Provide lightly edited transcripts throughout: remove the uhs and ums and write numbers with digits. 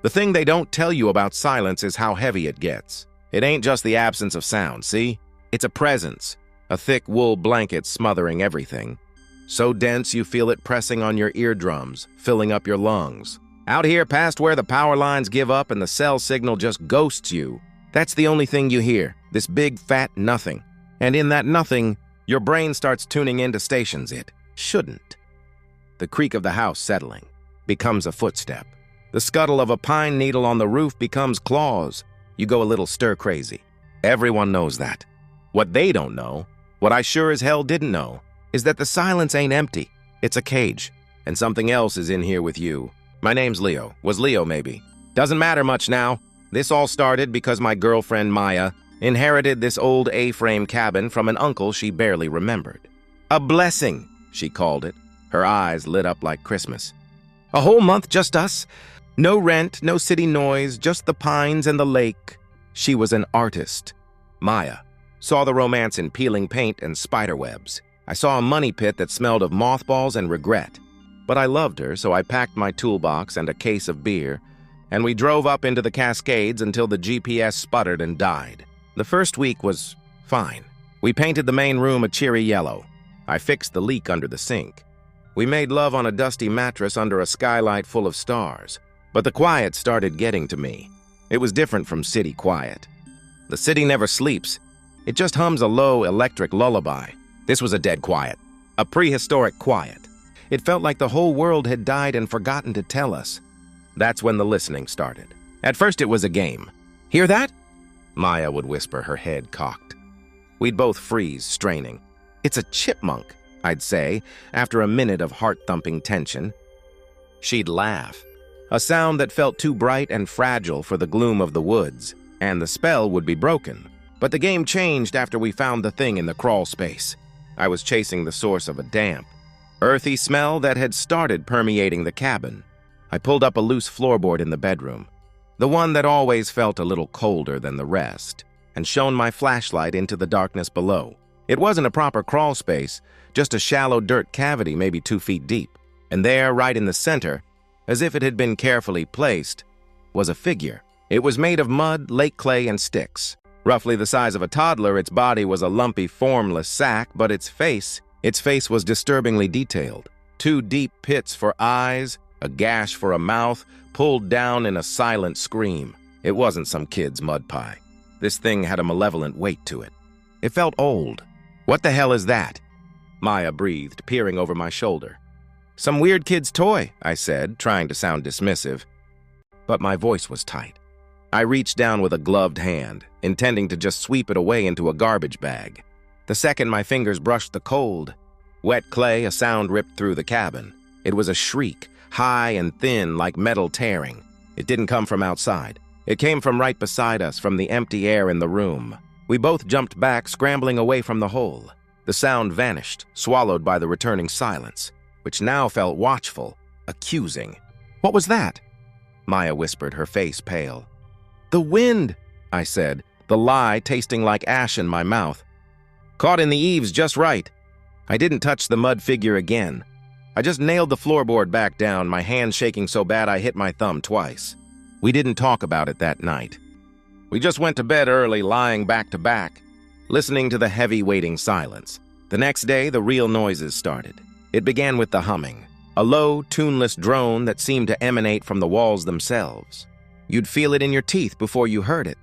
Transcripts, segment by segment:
The thing they don't tell you about silence is how heavy it gets. It ain't just the absence of sound, see? It's a presence, a thick wool blanket smothering everything. So dense you feel it pressing on your eardrums, filling up your lungs. Out here past where the power lines give up and the cell signal just ghosts you. That's the only thing you hear, this big fat nothing. And in that nothing, your brain starts tuning into stations it shouldn't. The creak of the house settling becomes a footstep. The scuttle of a pine needle on the roof becomes claws. You go a little stir-crazy. Everyone knows that. What they don't know, what I sure as hell didn't know, is that the silence ain't empty. It's a cage, and something else is in here with you. My name's Leo. Was Leo, maybe. Doesn't matter much now. This all started because my girlfriend, Maya, inherited this old A-frame cabin from an uncle she barely remembered. A blessing, she called it. Her eyes lit up like Christmas. A whole month, just us. No rent, no city noise, just the pines and the lake. She was an artist. Maya saw the romance in peeling paint and spiderwebs. I saw a money pit that smelled of mothballs and regret. But I loved her, so I packed my toolbox and a case of beer, and we drove up into the Cascades until the GPS sputtered and died. The first week was fine. We painted the main room a cheery yellow. I fixed the leak under the sink. We made love on a dusty mattress under a skylight full of stars. But the quiet started getting to me. It was different from city quiet. The city never sleeps. It just hums a low electric lullaby. This was a dead quiet, a prehistoric quiet. It felt like the whole world had died and forgotten to tell us. That's when the listening started. At first it was a game. Hear that? Maya would whisper, her head cocked. We'd both freeze, straining. It's a chipmunk, I'd say, after a minute of heart-thumping tension. She'd laugh. A sound that felt too bright and fragile for the gloom of the woods, and the spell would be broken. But the game changed after we found the thing in the crawl space. I was chasing the source of a damp, earthy smell that had started permeating the cabin. I pulled up a loose floorboard in the bedroom, the one that always felt a little colder than the rest, and shone my flashlight into the darkness below. It wasn't a proper crawl space, just a shallow dirt cavity maybe 2 feet deep. And there, right in the center, as if it had been carefully placed, was a figure. It was made of mud, lake clay, and sticks. Roughly the size of a toddler, its body was a lumpy, formless sack, but its face was disturbingly detailed. 2 deep pits for eyes, a gash for a mouth, pulled down in a silent scream. It wasn't some kid's mud pie. This thing had a malevolent weight to it. It felt old. What the hell is that? Maya breathed, peering over my shoulder. Some weird kid's toy, I said, trying to sound dismissive. But my voice was tight. I reached down with a gloved hand, intending to just sweep it away into a garbage bag. The second my fingers brushed the cold, wet clay, a sound ripped through the cabin. It was a shriek, high and thin like metal tearing. It didn't come from outside. It came from right beside us, from the empty air in the room. We both jumped back, scrambling away from the hole. The sound vanished, swallowed by the returning silence, which now felt watchful, accusing. What was that? Maya whispered, her face pale. The wind, I said, the lie tasting like ash in my mouth. Caught in the eaves just right. I didn't touch the mud figure again. I just nailed the floorboard back down, my hand shaking so bad I hit my thumb twice. We didn't talk about it that night. We just went to bed early, lying back to back, listening to the heavy waiting silence. The next day, the real noises started. It began with the humming, a low, tuneless drone that seemed to emanate from the walls themselves. You'd feel it in your teeth before you heard it,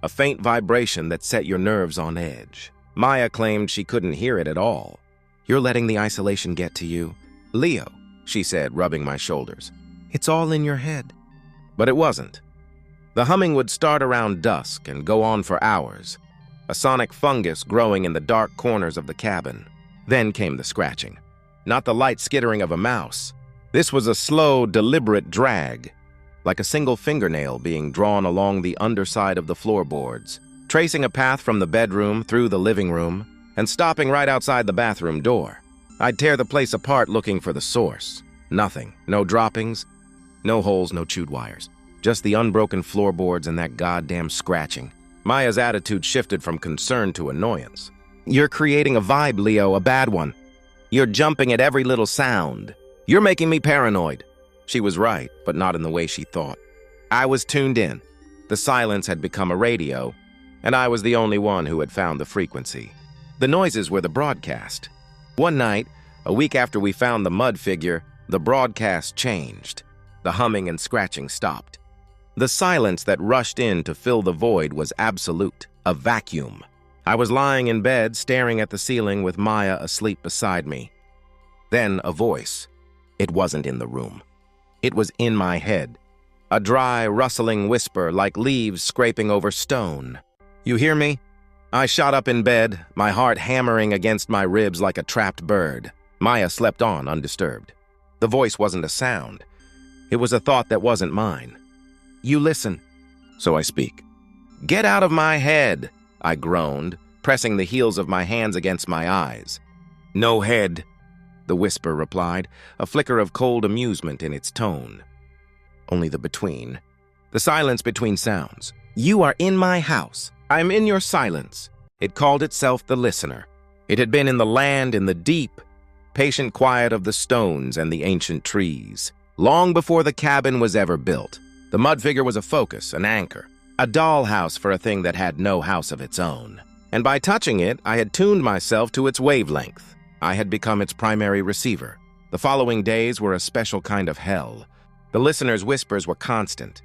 a faint vibration that set your nerves on edge. Maya claimed she couldn't hear it at all. You're letting the isolation get to you. Leo, she said, rubbing my shoulders. It's all in your head. But it wasn't. The humming would start around dusk and go on for hours, a sonic fungus growing in the dark corners of the cabin. Then came the scratching. Not the light skittering of a mouse. This was a slow, deliberate drag, like a single fingernail being drawn along the underside of the floorboards, tracing a path from the bedroom through the living room and stopping right outside the bathroom door. I'd tear the place apart looking for the source. Nothing. No droppings, no holes, no chewed wires. Just the unbroken floorboards and that goddamn scratching. Maya's attitude shifted from concern to annoyance. You're creating a vibe, Leo, a bad one. You're jumping at every little sound. You're making me paranoid. She was right, but not in the way she thought. I was tuned in. The silence had become a radio, and I was the only one who had found the frequency. The noises were the broadcast. One night, a week after we found the mud figure, the broadcast changed. The humming and scratching stopped. The silence that rushed in to fill the void was absolute, a vacuum. I was lying in bed, staring at the ceiling with Maya asleep beside me. Then a voice. It wasn't in the room. It was in my head. A dry, rustling whisper like leaves scraping over stone. "You hear me?" I shot up in bed, my heart hammering against my ribs like a trapped bird. Maya slept on undisturbed. The voice wasn't a sound. It was a thought that wasn't mine. "You listen." So I speak. "Get out of my head," I groaned, pressing the heels of my hands against my eyes. "No head," the whisper replied, a flicker of cold amusement in its tone. Only the between. The silence between sounds. "You are in my house. I'm in your silence." It called itself the listener. It had been in the land, in the deep, patient quiet of the stones and the ancient trees. Long before the cabin was ever built, the mud figure was a focus, an anchor, a dollhouse for a thing that had no house of its own. And by touching it, I had tuned myself to its wavelength. I had become its primary receiver. The following days were a special kind of hell. The listener's whispers were constant,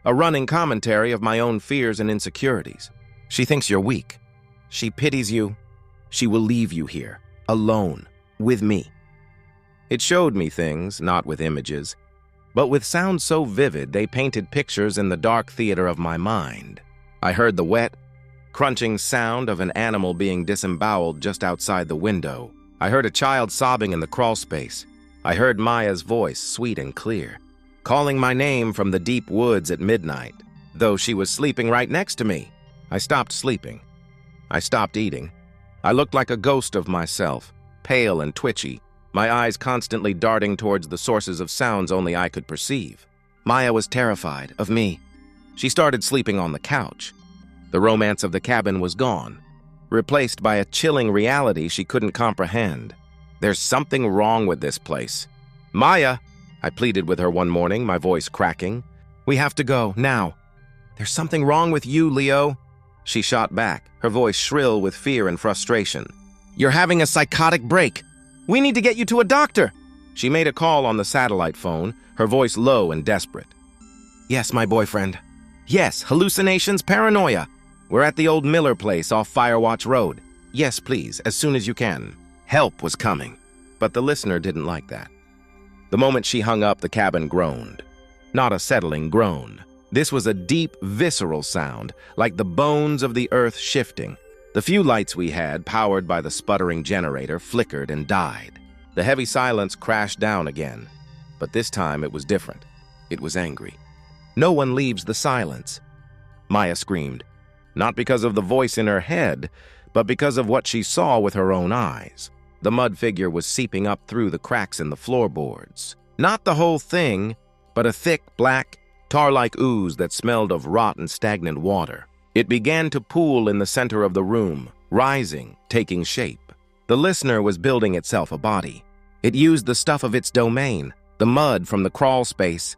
a running commentary of my own fears and insecurities. "She thinks you're weak. She pities you. She will leave you here, alone, with me." It showed me things, not with images, but with sounds so vivid they painted pictures in the dark theater of my mind. I heard the wet, crunching sound of an animal being disemboweled just outside the window. I heard a child sobbing in the crawlspace. I heard Maya's voice, sweet and clear, calling my name from the deep woods at midnight, though she was sleeping right next to me. I stopped sleeping. I stopped eating. I looked like a ghost of myself, pale and twitchy, my eyes constantly darting towards the sources of sounds only I could perceive. Maya was terrified of me. She started sleeping on the couch. The romance of the cabin was gone, replaced by a chilling reality she couldn't comprehend. "There's something wrong with this place." "Maya," I pleaded with her one morning, my voice cracking. "We have to go, now." "There's something wrong with you, Leo." She shot back, her voice shrill with fear and frustration. "You're having a psychotic break. We need to get you to a doctor." She made a call on the satellite phone, her voice low and desperate. "Yes, my boyfriend. Yes, hallucinations, paranoia. We're at the old Miller place off Firewatch Road. Yes, please, as soon as you can." Help was coming, but the listener didn't like that. The moment she hung up, the cabin groaned. Not a settling groan. This was a deep, visceral sound, like the bones of the earth shifting. The few lights we had, powered by the sputtering generator, flickered and died. The heavy silence crashed down again, but this time it was different. It was angry. "No one leaves the silence." Maya screamed, not because of the voice in her head, but because of what she saw with her own eyes. The mud figure was seeping up through the cracks in the floorboards. Not the whole thing, but a thick, black, tar-like ooze that smelled of rot and stagnant water. It began to pool in the center of the room, rising, taking shape. The listener was building itself a body. It used the stuff of its domain, the mud from the crawlspace,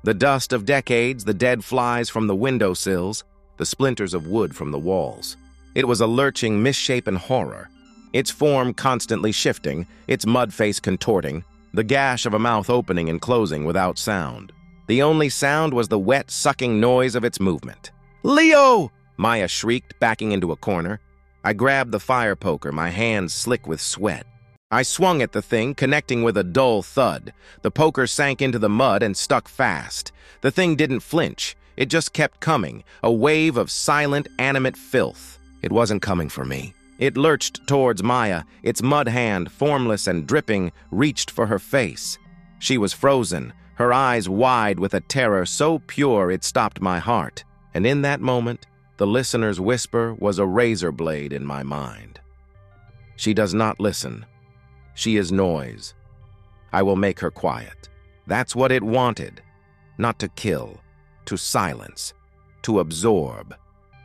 the dust of decades, the dead flies from the windowsills, the splinters of wood from the walls. It was a lurching, misshapen horror, its form constantly shifting, its mud face contorting, the gash of a mouth opening and closing without sound. The only sound was the wet, sucking noise of its movement. "Leo!" Maya shrieked, backing into a corner. I grabbed the fire poker, my hands slick with sweat. I swung at the thing, connecting with a dull thud. The poker sank into the mud and stuck fast. The thing didn't flinch. It just kept coming, a wave of silent, animate filth. It wasn't coming for me. It lurched towards Maya, its mud hand, formless and dripping, reached for her face. She was frozen, her eyes wide with a terror so pure it stopped my heart. And in that moment, the listener's whisper was a razor blade in my mind. "She does not listen. She is noise. I will make her quiet." That's what it wanted. Not to kill, to silence, to absorb,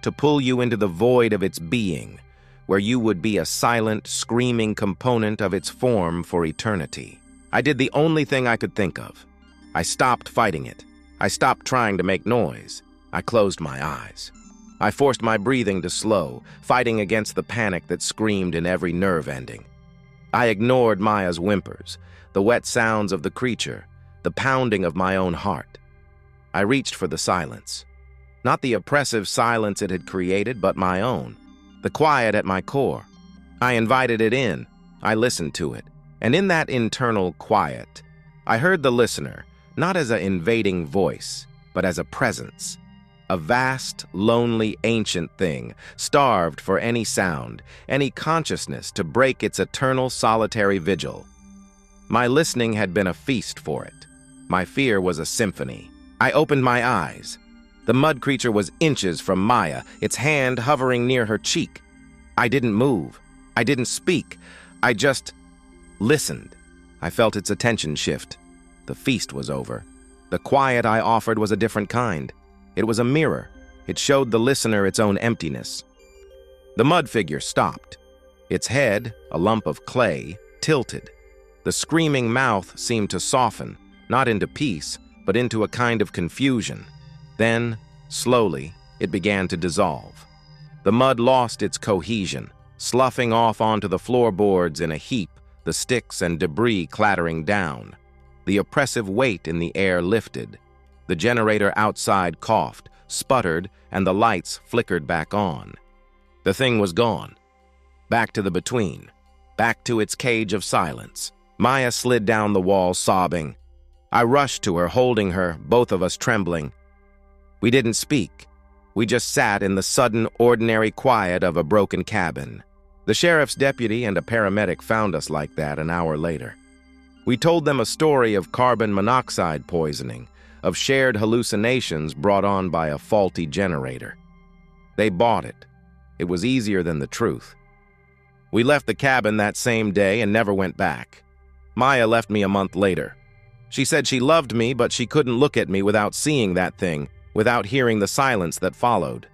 to pull you into the void of its being, where you would be a silent, screaming component of its form for eternity. I did the only thing I could think of. I stopped fighting it. I stopped trying to make noise. I closed my eyes. I forced my breathing to slow, fighting against the panic that screamed in every nerve ending. I ignored Maya's whimpers, the wet sounds of the creature, the pounding of my own heart. I reached for the silence. Not the oppressive silence it had created, but my own, the quiet at my core. I invited it in. I listened to it. And in that internal quiet, I heard the listener, not as an invading voice, but as a presence. A vast, lonely, ancient thing, starved for any sound, any consciousness to break its eternal solitary vigil. My listening had been a feast for it. My fear was a symphony. I opened my eyes. The mud creature was inches from Maya, its hand hovering near her cheek. I didn't move. I didn't speak. I just listened. I felt its attention shift. The feast was over. The quiet I offered was a different kind. It was a mirror. It showed the listener its own emptiness. The mud figure stopped. Its head, a lump of clay, tilted. The screaming mouth seemed to soften, not into peace, but into a kind of confusion. Then, slowly, it began to dissolve. The mud lost its cohesion, sloughing off onto the floorboards in a heap, the sticks and debris clattering down. The oppressive weight in the air lifted. The generator outside coughed, sputtered, and the lights flickered back on. The thing was gone. Back to the between. Back to its cage of silence. Maya slid down the wall, sobbing. I rushed to her, holding her, both of us trembling. We didn't speak. We just sat in the sudden, ordinary quiet of a broken cabin. The sheriff's deputy and a paramedic found us like that an hour later. We told them a story of carbon monoxide poisoning, of shared hallucinations brought on by a faulty generator. They bought it. It was easier than the truth. We left the cabin that same day and never went back. Maya left me a month later. She said she loved me, but she couldn't look at me without seeing that thing, without hearing the silence that followed.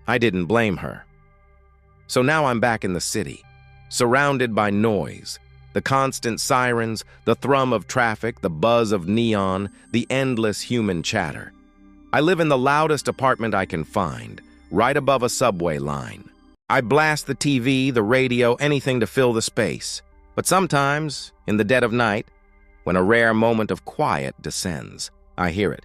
I didn't blame her. So now I'm back in the city, surrounded by noise, the constant sirens, the thrum of traffic, the buzz of neon, the endless human chatter. I live in the loudest apartment I can find, right above a subway line. I blast the TV, the radio, anything to fill the space. But sometimes, in the dead of night, when a rare moment of quiet descends, I hear it.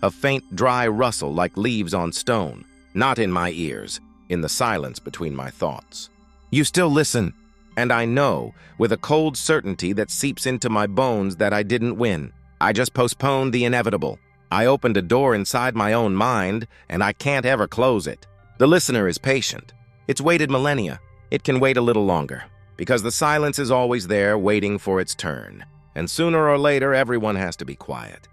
A faint, dry rustle like leaves on stone, not in my ears, in the silence between my thoughts. You still listen, and I know, with a cold certainty that seeps into my bones, that I didn't win. I just postponed the inevitable. I opened a door inside my own mind, and I can't ever close it. The listener is patient. It's waited millennia. It can wait a little longer, because the silence is always there waiting for its turn. And sooner or later, everyone has to be quiet.